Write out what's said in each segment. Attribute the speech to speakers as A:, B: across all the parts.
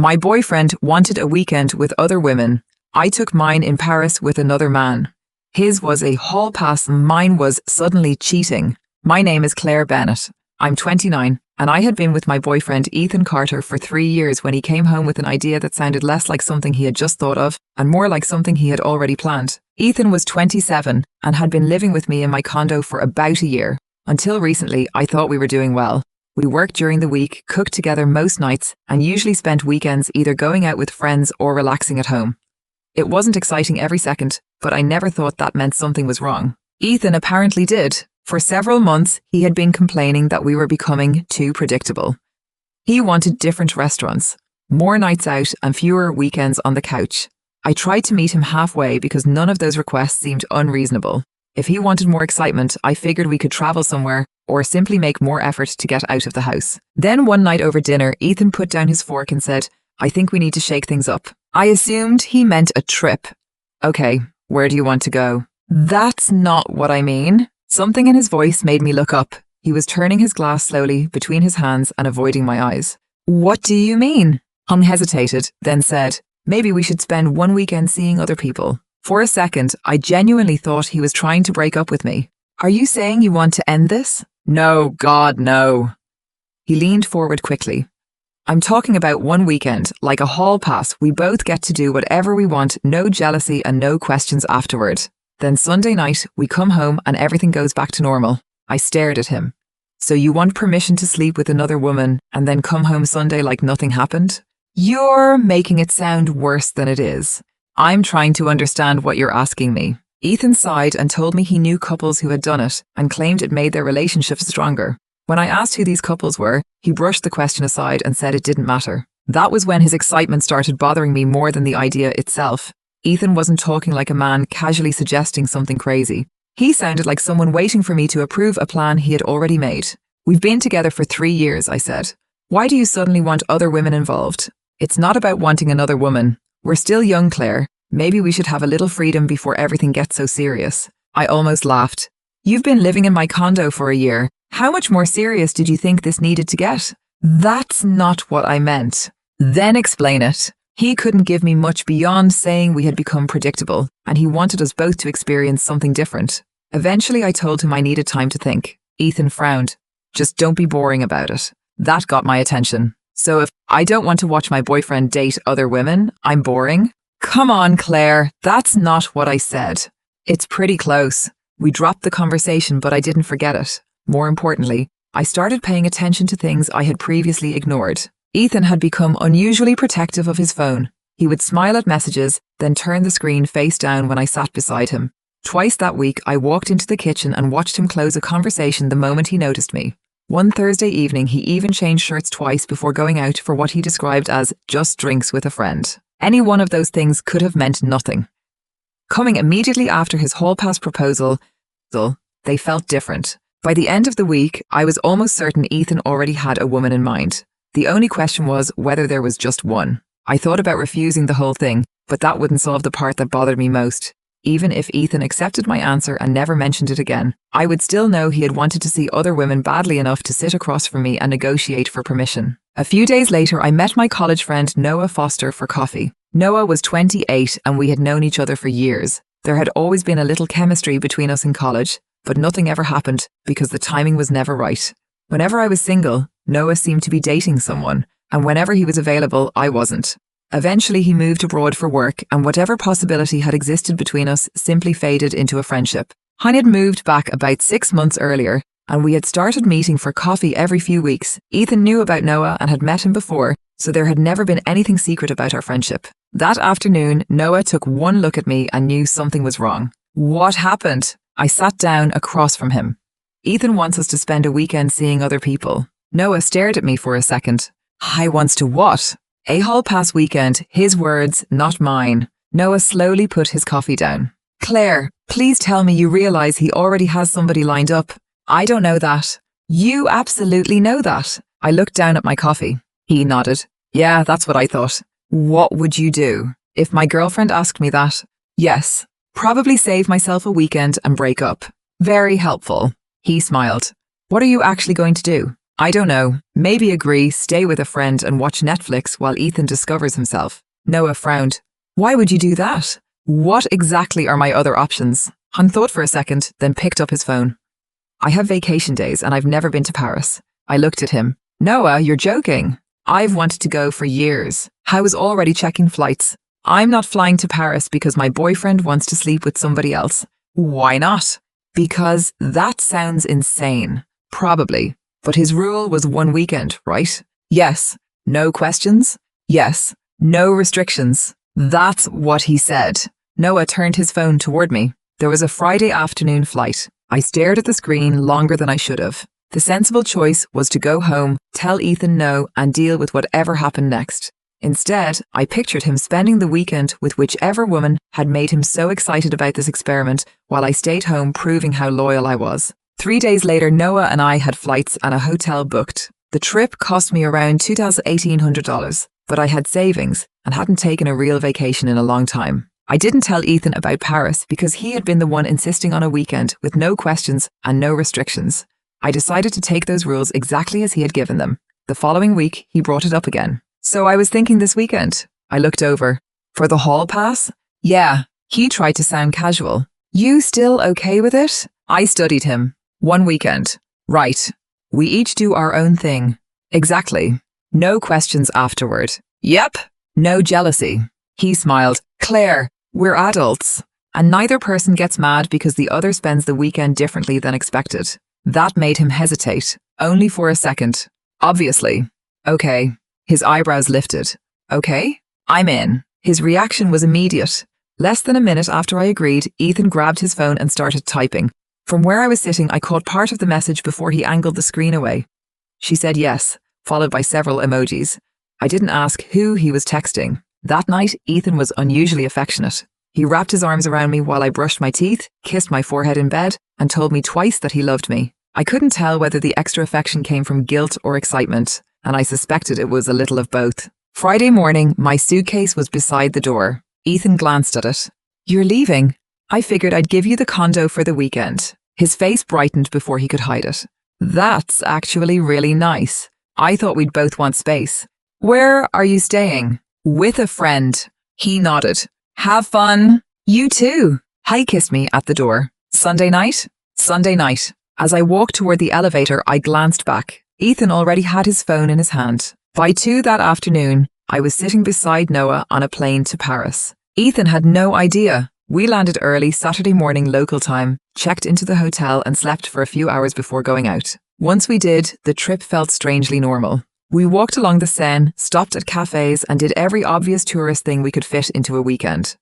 A: My boyfriend wanted a weekend with other women. I took mine in Paris with another man. His was a hall pass, mine was suddenly cheating. My name is Claire Bennett. I'm 29, and I had been with my boyfriend Ethan Carter for 3 years when he came home with an idea that sounded less like something he had just thought of and more like something he had already planned. Ethan was 27 and had been living with me in my condo for about a year. Until recently, I thought we were doing well. We worked during the week, cooked together most nights, and usually spent weekends either going out with friends or relaxing at home. It wasn't exciting every second, but I never thought that meant something was wrong. Ethan apparently did. For several months, he had been complaining that we were becoming too predictable. He wanted different restaurants, more nights out, and fewer weekends on the couch. I tried to meet him halfway because none of those requests seemed unreasonable. If he wanted more excitement, I figured we could travel somewhere or simply make more effort to get out of the house. Then one night over dinner, Ethan put down his fork and said, "I think we need to shake things up." I assumed he meant a trip. "Okay, where do you want to go?" "That's not what I mean." Something in his voice made me look up. He was turning his glass slowly between his hands and avoiding my eyes. "What do you mean?" Hung hesitated, then said, "Maybe we should spend one weekend seeing other people." For a second, I genuinely thought he was trying to break up with me. "Are you saying you want to end this?" "No, God, no." He leaned forward quickly. "I'm talking about one weekend, like a hall pass. We both get to do whatever we want, no jealousy and no questions afterward. Then Sunday night, we come home and everything goes back to normal." I stared at him. "So you want permission to sleep with another woman and then come home Sunday like nothing happened?" "You're making it sound worse than it is. I'm trying to understand what you're asking me." Ethan sighed and told me he knew couples who had done it and claimed it made their relationships stronger. When I asked who these couples were, he brushed the question aside and said it didn't matter. That was when his excitement started bothering me more than the idea itself. Ethan wasn't talking like a man casually suggesting something crazy. He sounded like someone waiting for me to approve a plan he had already made. "We've been together for 3 years, I said. "Why do you suddenly want other women involved?" "It's not about wanting another woman. We're still young, Claire. Maybe we should have a little freedom before everything gets so serious." I almost laughed. "You've been living in my condo for a year. How much more serious did you think this needed to get?" "That's not what I meant." "Then explain it." He couldn't give me much beyond saying we had become predictable, and he wanted us both to experience something different. Eventually, I told him I needed time to think. Ethan frowned. "Just don't be boring about it." That got my attention. "So if I don't want to watch my boyfriend date other women, I'm boring?" "Come on, Claire, that's not what I said." "It's pretty close." We dropped the conversation, but I didn't forget it. More importantly, I started paying attention to things I had previously ignored. Ethan had become unusually protective of his phone. He would smile at messages, then turn the screen face down when I sat beside him. Twice that week, I walked into the kitchen and watched him close a conversation the moment he noticed me. One Thursday evening, he even changed shirts twice before going out for what he described as just drinks with a friend. Any one of those things could have meant nothing. Coming immediately after his hall pass proposal, they felt different. By the end of the week, I was almost certain Ethan already had a woman in mind. The only question was whether there was just one. I thought about refusing the whole thing, but that wouldn't solve the part that bothered me most. Even if Ethan accepted my answer and never mentioned it again, I would still know he had wanted to see other women badly enough to sit across from me and negotiate for permission. A few days later, I met my college friend Noah Foster for coffee. Noah was 28 and we had known each other for years. There had always been a little chemistry between us in college, but nothing ever happened because the timing was never right. Whenever I was single, Noah seemed to be dating someone, and whenever he was available, I wasn't. Eventually, he moved abroad for work, and whatever possibility had existed between us simply faded into a friendship. Hein had moved back about 6 months earlier, and we had started meeting for coffee every few weeks. Ethan knew about Noah and had met him before, so there had never been anything secret about our friendship. That afternoon, Noah took one look at me and knew something was wrong. "What happened?" I sat down across from him. "Ethan wants us to spend a weekend seeing other people." Noah stared at me for a second. "I wants to what?" "A hall pass weekend, his words, not mine." Noah slowly put his coffee down. "Claire, please tell me you realize he already has somebody lined up." "I don't know that." "You absolutely know that." I looked down at my coffee. He nodded. "Yeah, that's what I thought." "What would you do if my girlfriend asked me that?" "Yes, probably save myself a weekend and break up." "Very helpful." He smiled. "What are you actually going to do?" I don't know. Maybe agree, stay with a friend and watch Netflix while Ethan discovers himself. Noah frowned. Why would you do that? What exactly are my other options? Han thought for a second, then picked up his phone. I have vacation days and I've never been to Paris. I looked at him. Noah, you're joking. I've wanted to go for years. I was already checking flights. I'm not flying to Paris because my boyfriend wants to sleep with somebody else. Why not? Because that sounds insane. Probably. But his rule was 1 weekend, right? Yes. No questions? Yes. No restrictions. That's what he said. Noah turned his phone toward me. There was a Friday afternoon flight. I stared at the screen longer than I should have. The sensible choice was to go home, tell Ethan no, and deal with whatever happened next. Instead, I pictured him spending the weekend with whichever woman had made him so excited about this experiment while I stayed home proving how loyal I was. 3 days later, Noah and I had flights and a hotel booked. The trip cost me around $1,800, but I had savings and hadn't taken a real vacation in a long time. I didn't tell Ethan about Paris because he had been the one insisting on a weekend with no questions and no restrictions. I decided to take those rules exactly as he had given them. The following week, he brought it up again. So I was thinking this weekend. I looked over. For the hall pass? Yeah. He tried to sound casual. You still okay with it? I studied him. 1 weekend. Right. We each do our own thing. Exactly. No questions afterward. Yep. No jealousy. He smiled. Claire, we're adults. And neither person gets mad because the other spends the weekend differently than expected. That made him hesitate, only for a second. Obviously. Okay. His eyebrows lifted. Okay? I'm in. His reaction was immediate. Less than a minute after I agreed, Ethan grabbed his phone and started typing. From where I was sitting, I caught part of the message before he angled the screen away. She said yes, followed by several emojis. I didn't ask who he was texting. That night, Ethan was unusually affectionate. He wrapped his arms around me while I brushed my teeth, kissed my forehead in bed, and told me twice that he loved me. I couldn't tell whether the extra affection came from guilt or excitement, and I suspected it was a little of both. Friday morning, my suitcase was beside the door. Ethan glanced at it. You're leaving? I figured I'd give you the condo for the weekend. His face brightened before he could hide it. That's actually really nice. I thought we'd both want space. Where are you staying? With a friend. He nodded. Have fun. You too. He kissed me at the door. Sunday night? Sunday night. As I walked toward the elevator, I glanced back. Ethan already had his phone in his hand. By 2 that afternoon, I was sitting beside Noah on a plane to Paris. Ethan had no idea. We landed early Saturday morning local time, checked into the hotel and slept for a few hours before going out. Once we did, the trip felt strangely normal. We walked along the Seine, stopped at cafes and did every obvious tourist thing we could fit into a weekend.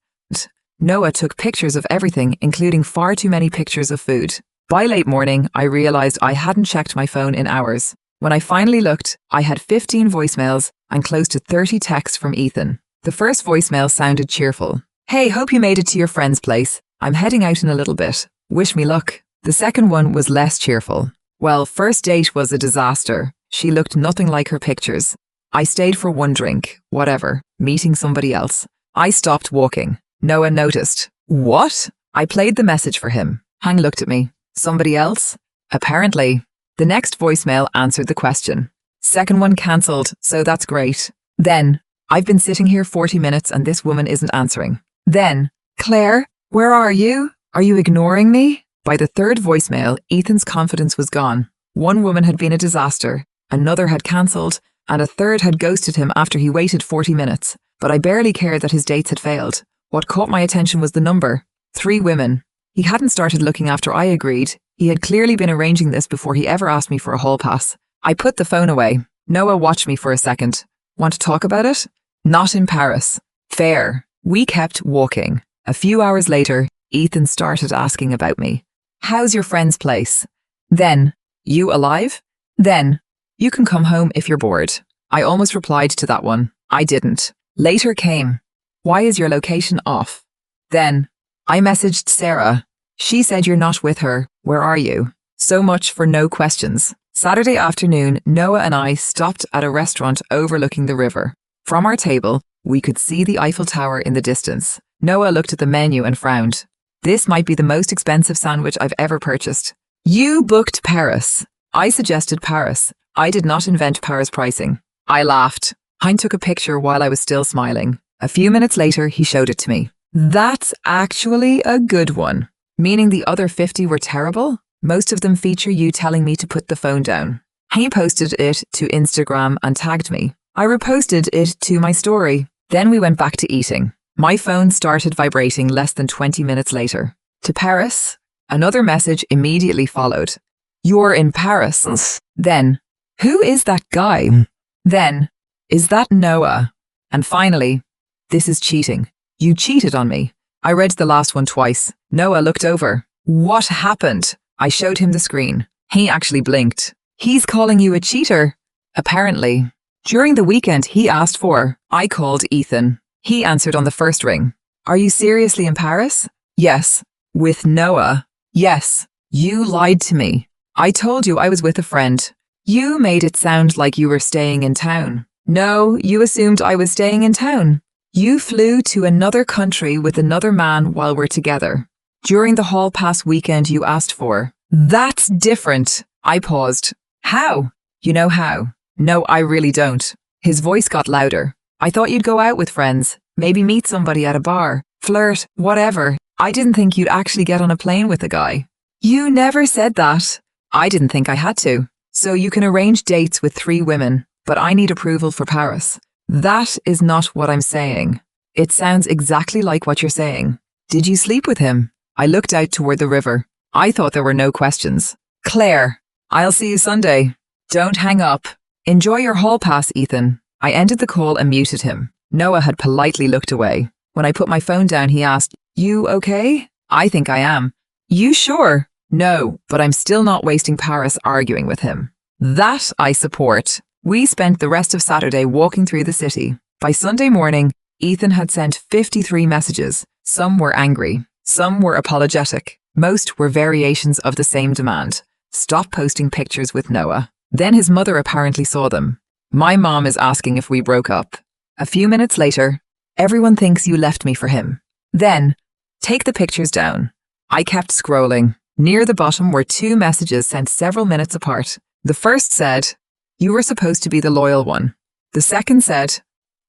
A: Noah took pictures of everything, including far too many pictures of food. By late morning, I realized I hadn't checked my phone in hours. When I finally looked, I had 15 voicemails and close to 30 texts from Ethan. The first voicemail sounded cheerful. Hey, hope you made it to your friend's place. I'm heading out in a little bit. Wish me luck. The second one was less cheerful. Well, first date was a disaster. She looked nothing like her pictures. I stayed for 1 drink. Whatever. Meeting somebody else. I stopped walking. Noah noticed. What? I played the message for him. Han looked at me. Somebody else? Apparently. The next voicemail answered the question. Second one cancelled, so that's great. Then, I've been sitting here 40 minutes and this woman isn't answering. Then, Claire, where are you? Are you ignoring me? By the third voicemail, Ethan's confidence was gone. One woman had been a disaster, another had cancelled, and a third had ghosted him after he waited 40 minutes. But I barely cared that his dates had failed. What caught my attention was the number. 3 women. He hadn't started looking after I agreed. He had clearly been arranging this before he ever asked me for a hall pass. I put the phone away. Noah watched me for a second. Want to talk about it? Not in Paris. Fair. We kept walking. A few hours later, Ethan started asking about me. How's your friend's place? Then, you alive? Then, you can come home if you're bored. I almost replied to that one. I didn't. Later came. Why is your location off? Then, I messaged Sarah. She said you're not with her. Where are you? So much for no questions. Saturday afternoon, Noah and I stopped at a restaurant overlooking the river. From our table, we could see the Eiffel Tower in the distance. Noah looked at the menu and frowned. This might be the most expensive sandwich I've ever purchased. You booked Paris. I suggested Paris, I did not invent Paris pricing. I laughed. Hein took a picture while I was still smiling. A few minutes later, he showed it to me. That's actually a good one. Meaning the other 50 were terrible? Most of them feature you telling me to put the phone down. He posted it to Instagram and tagged me. I reposted it to my story. Then we went back to eating. My phone started vibrating less than 20 minutes later. To Paris? Another message immediately followed. You're in Paris. Then, who is that guy? Then, is that Noah? And finally, this is cheating. You cheated on me. I read the last one twice. Noah looked over. What happened? I showed him the screen. He actually blinked. He's calling you a cheater? Apparently. During the weekend he asked for, I called Ethan. He answered on the first ring. Are you seriously in Paris? Yes. With Noah? Yes. You lied to me. I told you I was with a friend. You made it sound like you were staying in town. No, you assumed I was staying in town. You flew to another country with another man while we're together. During the hall pass weekend you asked for. That's different. I paused. How? You know how? No, I really don't. His voice got louder. I thought you'd go out with friends, maybe meet somebody at a bar, flirt, whatever. I didn't think you'd actually get on a plane with a guy. You never said that. I didn't think I had to. So you can arrange dates with 3 women, but I need approval for Paris. That is not what I'm saying. It sounds exactly like what you're saying. Did you sleep with him? I looked out toward the river. I thought there were no questions. Claire, I'll see you Sunday. Don't hang up. Enjoy your hall pass, Ethan. I ended the call and muted him. Noah had politely looked away. When I put my phone down, he asked, You okay? I think I am. You sure? No, but I'm still not wasting Paris arguing with him. That I support. We spent the rest of Saturday walking through the city. By Sunday morning, Ethan had sent 53 messages. Some were angry. Some were apologetic. Most were variations of the same demand. Stop posting pictures with Noah. Then his mother apparently saw them. My mom is asking if we broke up. A few minutes later, everyone thinks you left me for him. Then, take the pictures down. I kept scrolling. Near the bottom were 2 messages sent several minutes apart. The first said, You were supposed to be the loyal one. The second said,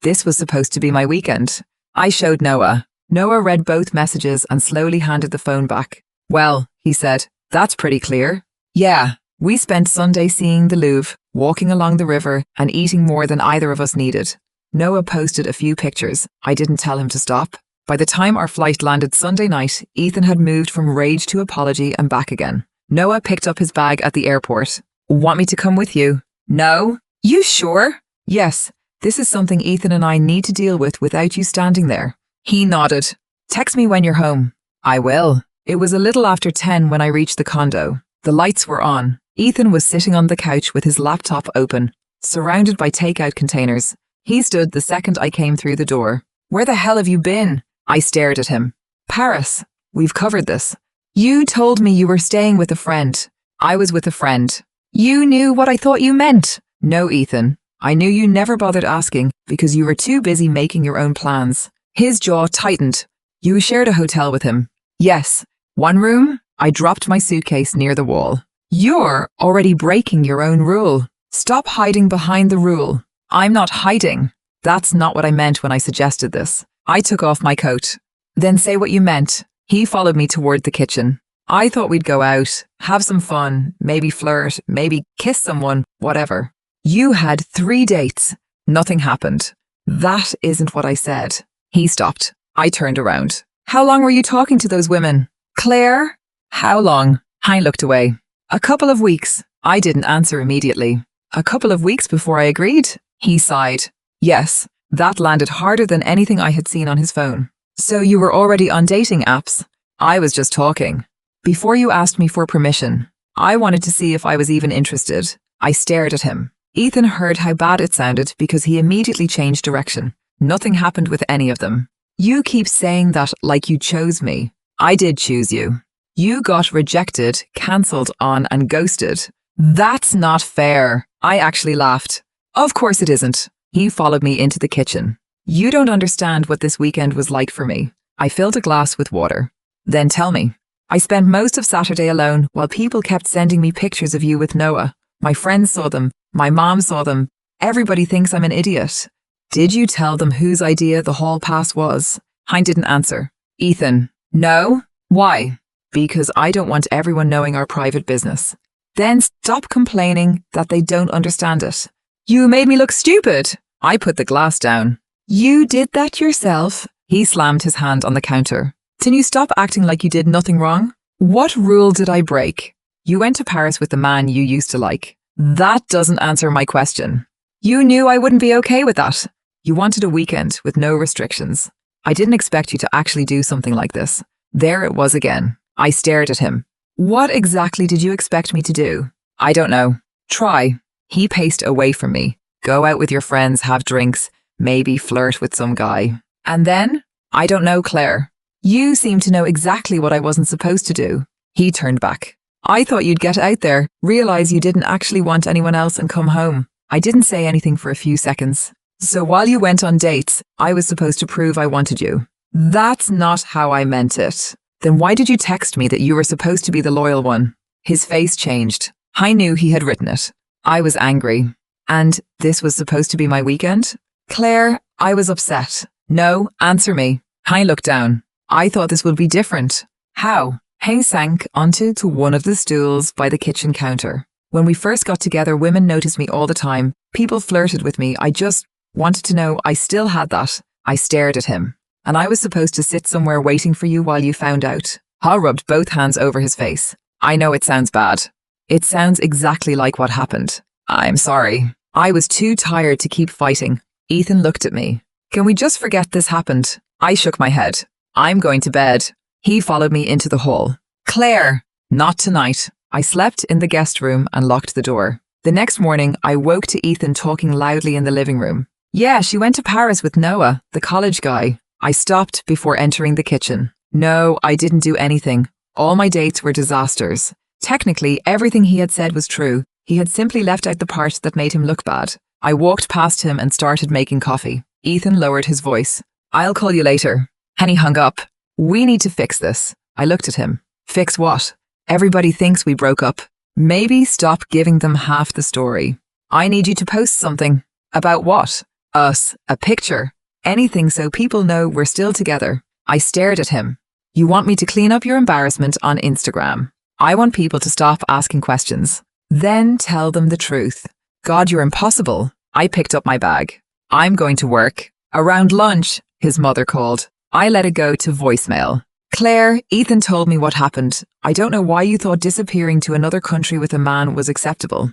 A: This was supposed to be my weekend. I showed Noah. Noah read both messages and slowly handed the phone back. Well, he said, that's pretty clear. Yeah, we spent Sunday seeing the Louvre, walking along the river, and eating more than either of us needed. Noah posted a few pictures. I didn't tell him to stop. By the time our flight landed Sunday night, Ethan had moved from rage to apology and back again. Noah picked up his bag at the airport. Want me to come with you? No. You sure? Yes. This is something Ethan and I need to deal with without you standing there. He nodded. Text me when you're home. I will. It was a little after 10 when I reached the condo. The lights were on. Ethan was sitting on the couch with his laptop open, surrounded by takeout containers. He stood the second I came through the door. Where the hell have you been? I stared at him. Paris. We've covered this. You told me you were staying with a friend. I was with a friend. You knew what I thought you meant. No, Ethan. I knew you never bothered asking because you were too busy making your own plans. His jaw tightened. You shared a hotel with him. Yes. 1 room? I dropped my suitcase near the wall. You're already breaking your own rule. Stop hiding behind the rule. I'm not hiding. That's not what I meant when I suggested this. I took off my coat. Then say what you meant. He followed me toward the kitchen. I thought we'd go out, have some fun, maybe flirt, maybe kiss someone, whatever. You had 3 dates. Nothing happened. That isn't what I said. He stopped. I turned around. How long were you talking to those women? Claire? How long? I looked away. A couple of weeks. I didn't answer immediately. A couple of weeks before I agreed? He sighed. Yes, that landed harder than anything I had seen on his phone. So you were already on dating apps? I was just talking. Before you asked me for permission, I wanted to see if I was even interested. I stared at him. Ethan heard how bad it sounded because he immediately changed direction. Nothing happened with any of them. You keep saying that like you chose me. I did choose you. You got rejected, cancelled on, and ghosted. That's not fair. I actually laughed. Of course it isn't. He followed me into the kitchen. You don't understand what this weekend was like for me. I filled a glass with water. Then tell me. I spent most of Saturday alone while people kept sending me pictures of you with Noah. My friends saw them. My mom saw them. Everybody thinks I'm an idiot. Did you tell them whose idea the hall pass was? Hein didn't answer. Ethan, no. Why? Because I don't want everyone knowing our private business. Then stop complaining that they don't understand it. You made me look stupid. I put the glass down. You did that yourself. He slammed his hand on the counter. Can you stop acting like you did nothing wrong? What rule did I break? You went to Paris with the man you used to like. That doesn't answer my question. You knew I wouldn't be okay with that. You wanted a weekend with no restrictions. I didn't expect you to actually do something like this. There it was again. I stared at him. What exactly did you expect me to do? I don't know. Try. He paced away from me. Go out with your friends, have drinks, maybe flirt with some guy. And then? I don't know, Claire. You seem to know exactly what I wasn't supposed to do. He turned back. I thought you'd get out there, realize you didn't actually want anyone else and come home. I didn't say anything for a few seconds. So while you went on dates, I was supposed to prove I wanted you. That's not how I meant it. Then why did you text me that you were supposed to be the loyal one? His face changed. I knew he had written it. I was angry. And this was supposed to be my weekend? Claire, I was upset. No, answer me. I looked down. I thought this would be different. How? Hay sank onto one of the stools by the kitchen counter. When we first got together, women noticed me all the time. People flirted with me. I just wanted to know I still had that. I stared at him. And I was supposed to sit somewhere waiting for you while you found out. Ha rubbed both hands over his face. I know it sounds bad. It sounds exactly like what happened. I'm sorry. I was too tired to keep fighting. Ethan looked at me. Can we just forget this happened? I shook my head. I'm going to bed. He followed me into the hall. Claire, not tonight. I slept in the guest room and locked the door. The next morning, I woke to Ethan talking loudly in the living room. Yeah, she went to Paris with Noah, the college guy. I stopped before entering the kitchen. No, I didn't do anything. All my dates were disasters. Technically, everything he had said was true. He had simply left out the part that made him look bad. I walked past him and started making coffee. Ethan lowered his voice. I'll call you later. And he hung up. We need to fix this. I looked at him. Fix what? Everybody thinks we broke up. Maybe stop giving them half the story. I need you to post something. About what? Us. A picture. Anything so people know we're still together. I stared at him. You want me to clean up your embarrassment on Instagram. I want people to stop asking questions. Then tell them the truth. God, you're impossible. I picked up my bag. I'm going to work. Around lunch, his mother called. I let it go to voicemail. Claire, Ethan told me what happened. I don't know why you thought disappearing to another country with a man was acceptable.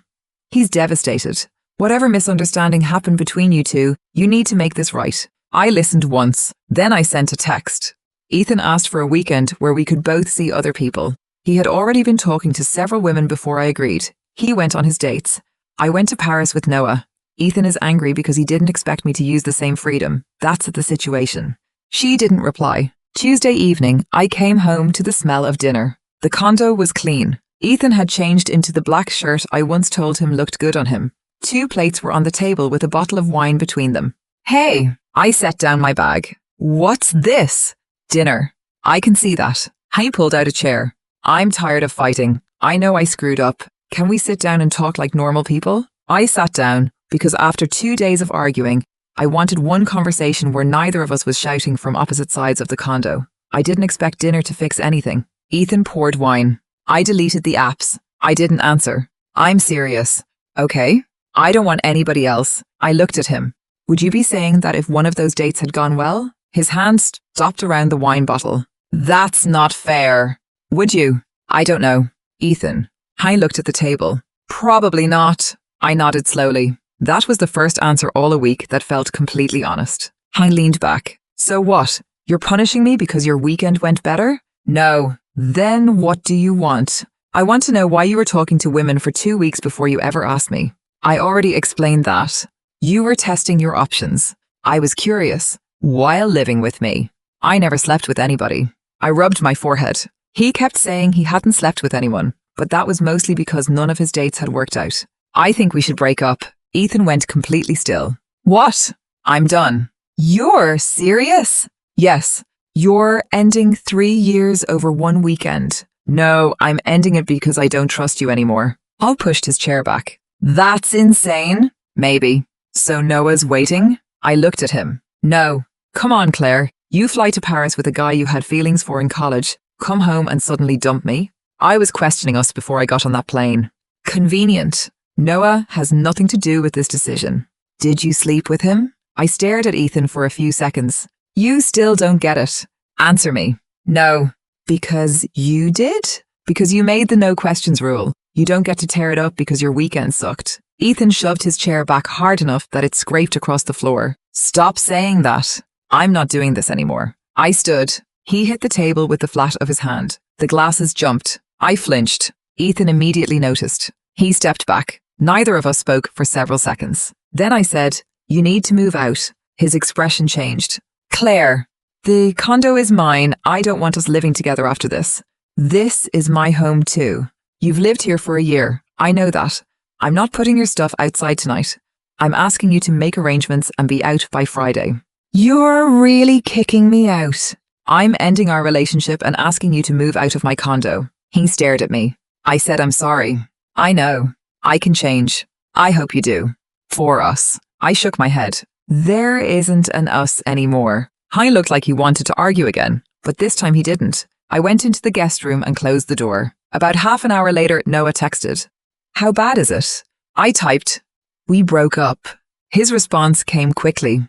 A: He's devastated. Whatever misunderstanding happened between you two, you need to make this right. I listened once. Then I sent a text. Ethan asked for a weekend where we could both see other people. He had already been talking to several women before I agreed. He went on his dates. I went to Paris with Noah. Ethan is angry because he didn't expect me to use the same freedom. That's the situation. She didn't reply. Tuesday evening, I came home to the smell of dinner. The condo was clean. Ethan had changed into the black shirt I once told him looked good on him. 2 plates were on the table with a bottle of wine between them. Hey, I set down my bag. What's this? Dinner. I can see that. He pulled out a chair. I'm tired of fighting. I know I screwed up. Can we sit down and talk like normal people? I sat down because after 2 days of arguing, I wanted one conversation where neither of us was shouting from opposite sides of the condo. I didn't expect dinner to fix anything. Ethan poured wine. I deleted the apps. I didn't answer. I'm serious. Okay? I don't want anybody else. I looked at him. Would you be saying that if one of those dates had gone well? His hand stopped around the wine bottle. That's not fair. Would you? I don't know. Ethan. I looked at the table. Probably not. I nodded slowly. That was the first answer all a week that felt completely honest. I leaned back. So what? You're punishing me because your weekend went better? No. Then what do you want? I want to know why you were talking to women for 2 weeks before you ever asked me. I already explained that. You were testing your options. I was curious. While living with me. I never slept with anybody. I rubbed my forehead. He kept saying he hadn't slept with anyone, but that was mostly because none of his dates had worked out. I think we should break up. Ethan went completely still. What? I'm done. You're serious? Yes. You're ending 3 years over 1 weekend. No, I'm ending it because I don't trust you anymore. Hall pushed his chair back. That's insane. Maybe. So Noah's waiting? I looked at him. No. Come on, Claire. You fly to Paris with a guy you had feelings for in college, come home and suddenly dump me? I was questioning us before I got on that plane. Convenient. Noah has nothing to do with this decision. Did you sleep with him? I stared at Ethan for a few seconds. You still don't get it. Answer me. No. Because you did? Because you made the no questions rule. You don't get to tear it up because your weekend sucked. Ethan shoved his chair back hard enough that it scraped across the floor. Stop saying that. I'm not doing this anymore. I stood. He hit the table with the flat of his hand. The glasses jumped. I flinched. Ethan immediately noticed. He stepped back. Neither of us spoke for several seconds. Then I said, "You need to move out." His expression changed. Claire, the condo is mine. I don't want us living together after this. This is my home too. You've lived here for a year. I know that. I'm not putting your stuff outside tonight. I'm asking you to make arrangements and be out by Friday. You're really kicking me out. I'm ending our relationship and asking you to move out of my condo. He stared at me. I said, I'm sorry. I know. I can change. I hope you do. For us. I shook my head. There isn't an us anymore. I looked like he wanted to argue again, but this time he didn't. I went into the guest room and closed the door. About half an hour later, Noah texted. How bad is it? I typed. We broke up. His response came quickly.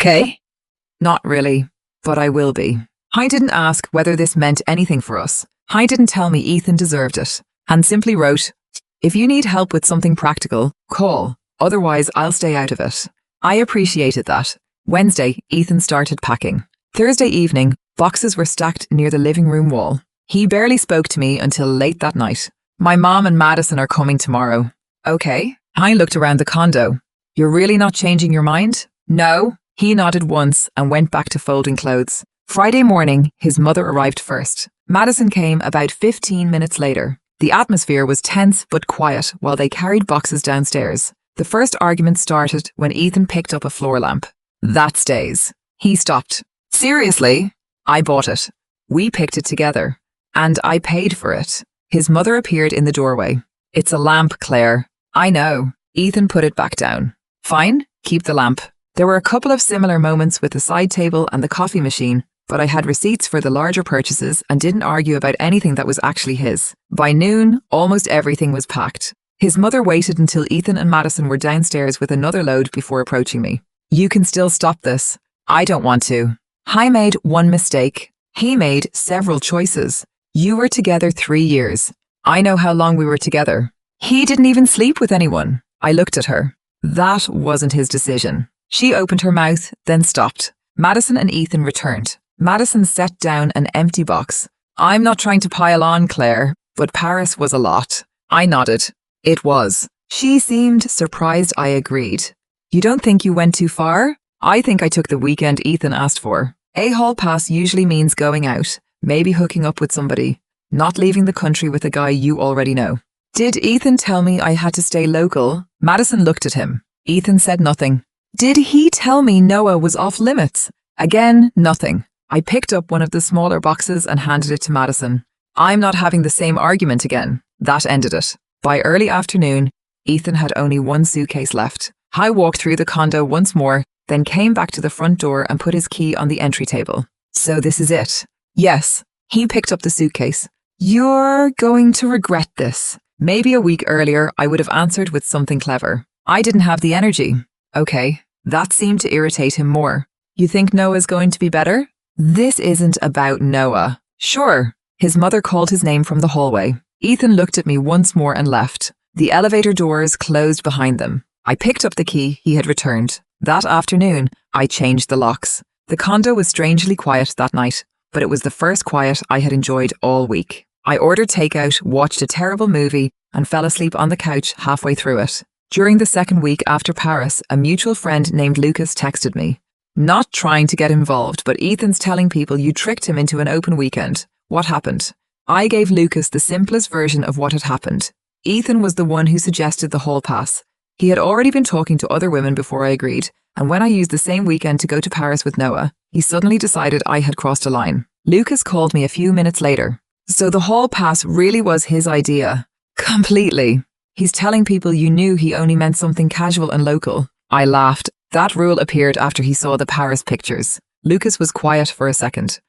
A: Okay? Not really, but I will be. I didn't ask whether this meant anything for us. I didn't tell me Ethan deserved it, and simply wrote, if you need help with something practical, call. Otherwise, I'll stay out of it. I appreciated that. Wednesday, Ethan started packing. Thursday evening, boxes were stacked near the living room wall. He barely spoke to me until late that night. My mom and Madison are coming tomorrow. Okay. I looked around the condo. You're really not changing your mind? No. He nodded once and went back to folding clothes. Friday morning, his mother arrived first. Madison came about 15 minutes later. The atmosphere was tense but quiet while they carried boxes downstairs. The first argument started when Ethan picked up a floor lamp. That stays. He stopped. Seriously? I bought it. We picked it together. And I paid for it. His mother appeared in the doorway. It's a lamp, Claire. I know. Ethan put it back down. Fine, keep the lamp. There were a couple of similar moments with the side table and the coffee machine, but I had receipts for the larger purchases and didn't argue about anything that was actually his. By noon, almost everything was packed. His mother waited until Ethan and Madison were downstairs with another load before approaching me. You can still stop this. I don't want to. I made one mistake. He made several choices. You were together 3 years. I know how long we were together. He didn't even sleep with anyone. I looked at her. That wasn't his decision. She opened her mouth, then stopped. Madison and Ethan returned. Madison set down an empty box. I'm not trying to pile on, Claire, but Paris was a lot. I nodded. It was. She seemed surprised I agreed. You don't think you went too far? I think I took the weekend Ethan asked for. A hall pass usually means going out, maybe hooking up with somebody, not leaving the country with a guy you already know. Did Ethan tell me I had to stay local? Madison looked at him. Ethan said nothing. Did he tell me Noah was off limits? Again, nothing. I picked up one of the smaller boxes and handed it to Madison. I'm not having the same argument again. That ended it. By early afternoon, Ethan had only one suitcase left. I walked through the condo once more, then came back to the front door and put his key on the entry table. So this is it. Yes. He picked up the suitcase. You're going to regret this. Maybe a week earlier, I would have answered with something clever. I didn't have the energy. Okay. That seemed to irritate him more. You think Noah's going to be better? This isn't about Noah. Sure. His mother called his name from the hallway. Ethan looked at me once more and left. The elevator doors closed behind them. I picked up the key he had returned. That afternoon, I changed the locks. The condo was strangely quiet that night, but it was the first quiet I had enjoyed all week. I ordered takeout, watched a terrible movie, and fell asleep on the couch halfway through it. During the second week after Paris, a mutual friend named Lucas texted me. Not trying to get involved, but Ethan's telling people you tricked him into an open weekend. What happened? I gave Lucas the simplest version of what had happened. Ethan was the one who suggested the hall pass. He had already been talking to other women before I agreed, and when I used the same weekend to go to Paris with Noah, he suddenly decided I had crossed a line. Lucas called me a few minutes later. So the hall pass really was his idea. Completely. He's telling people you knew he only meant something casual and local. I laughed. That rule appeared after he saw the Paris pictures. Lucas was quiet for a second.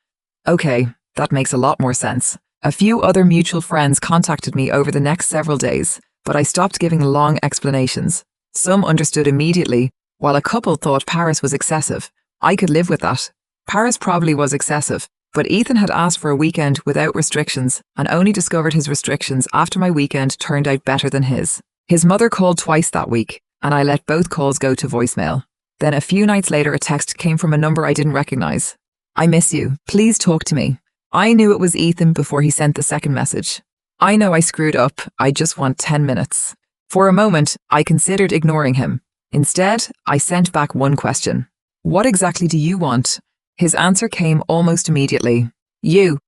A: Okay, that makes a lot more sense. A few other mutual friends contacted me over the next several days, but I stopped giving long explanations. Some understood immediately, while a couple thought Paris was excessive. I could live with that. Paris probably was excessive, but Ethan had asked for a weekend without restrictions and only discovered his restrictions after my weekend turned out better than his. His mother called twice that week, and I let both calls go to voicemail. Then a few nights later, a text came from a number I didn't recognize. I miss you. Please talk to me. I knew it was Ethan before he sent the second message. I know I screwed up. I just want 10 minutes. For a moment, I considered ignoring him. Instead, I sent back one question. What exactly do you want? His answer came almost immediately.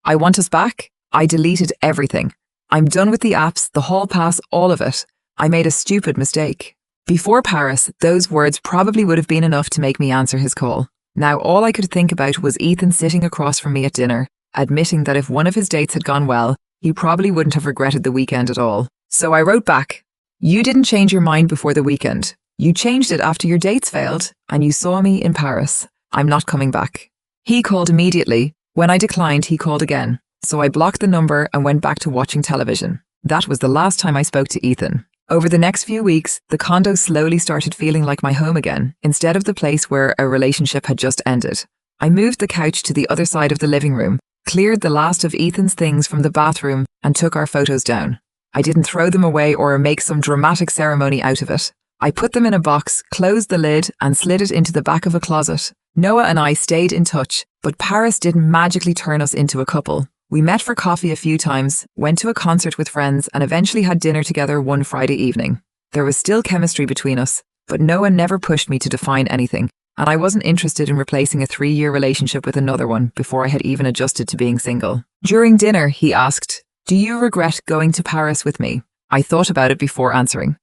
A: I want us back. I deleted everything. I'm done with the apps, the hall pass, all of it. I made a stupid mistake. Before Paris, those words probably would have been enough to make me answer his call. Now all I could think about was Ethan sitting across from me at dinner, admitting that if one of his dates had gone well, he probably wouldn't have regretted the weekend at all. So I wrote back, you didn't change your mind before the weekend. You changed it after your dates failed, and you saw me in Paris. I'm not coming back. He called immediately. When I declined, he called again. So I blocked the number and went back to watching television. That was the last time I spoke to Ethan. Over the next few weeks, the condo slowly started feeling like my home again, instead of the place where a relationship had just ended. I moved the couch to the other side of the living room, cleared the last of Ethan's things from the bathroom, and took our photos down. I didn't throw them away or make some dramatic ceremony out of it. I put them in a box, closed the lid, and slid it into the back of a closet. Noah and I stayed in touch, but Paris didn't magically turn us into a couple. We met for coffee a few times, went to a concert with friends, and eventually had dinner together one Friday evening. There was still chemistry between us, but Noah never pushed me to define anything, and I wasn't interested in replacing a 3-year relationship with another one before I had even adjusted to being single. During dinner, he asked, "Do you regret going to Paris with me?" I thought about it before answering.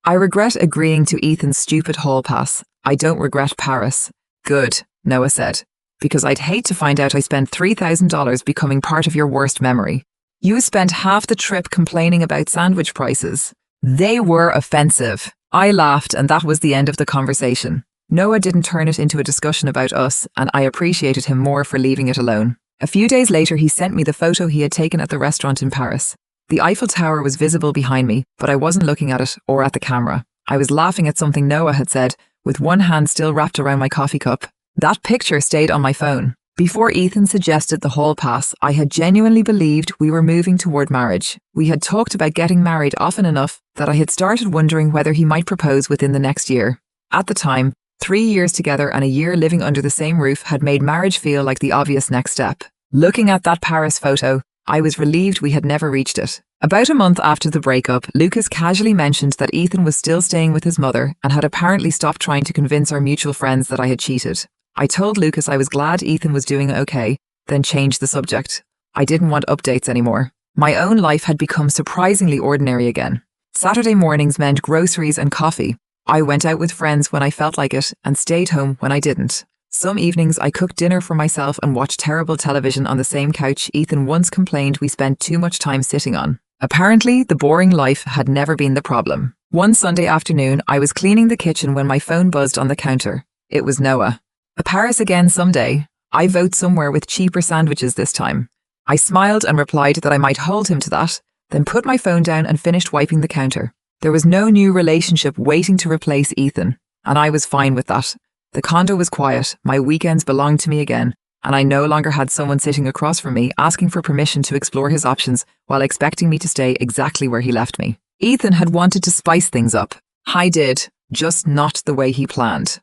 A: I regret agreeing to Ethan's stupid hall pass. I don't regret Paris. Good, Noah said. Because I'd hate to find out I spent $3,000 becoming part of your worst memory. You spent half the trip complaining about sandwich prices. They were offensive. I laughed, and that was the end of the conversation. Noah didn't turn it into a discussion about us, and I appreciated him more for leaving it alone. A few days later, he sent me the photo he had taken at the restaurant in Paris. The Eiffel Tower was visible behind me, but I wasn't looking at it or at the camera. I was laughing at something Noah had said, with one hand still wrapped around my coffee cup. That picture stayed on my phone. Before Ethan suggested the hall pass, I had genuinely believed we were moving toward marriage. We had talked about getting married often enough that I had started wondering whether he might propose within the next year. At the time, 3 years together and a year living under the same roof had made marriage feel like the obvious next step. Looking at that Paris photo, I was relieved we had never reached it. About a month after the breakup, Lucas casually mentioned that Ethan was still staying with his mother and had apparently stopped trying to convince our mutual friends that I had cheated. I told Lucas I was glad Ethan was doing okay, then changed the subject. I didn't want updates anymore. My own life had become surprisingly ordinary again. Saturday mornings meant groceries and coffee. I went out with friends when I felt like it and stayed home when I didn't. Some evenings I cooked dinner for myself and watched terrible television on the same couch Ethan once complained we spent too much time sitting on. Apparently, the boring life had never been the problem. One Sunday afternoon, I was cleaning the kitchen when my phone buzzed on the counter. It was Noah. Paris again someday. I vote somewhere with cheaper sandwiches this time. I smiled and replied that I might hold him to that, then put my phone down and finished wiping the counter. There was no new relationship waiting to replace Ethan, and I was fine with that. The condo was quiet, my weekends belonged to me again, and I no longer had someone sitting across from me asking for permission to explore his options while expecting me to stay exactly where he left me. Ethan had wanted to spice things up. I did, just not the way he planned.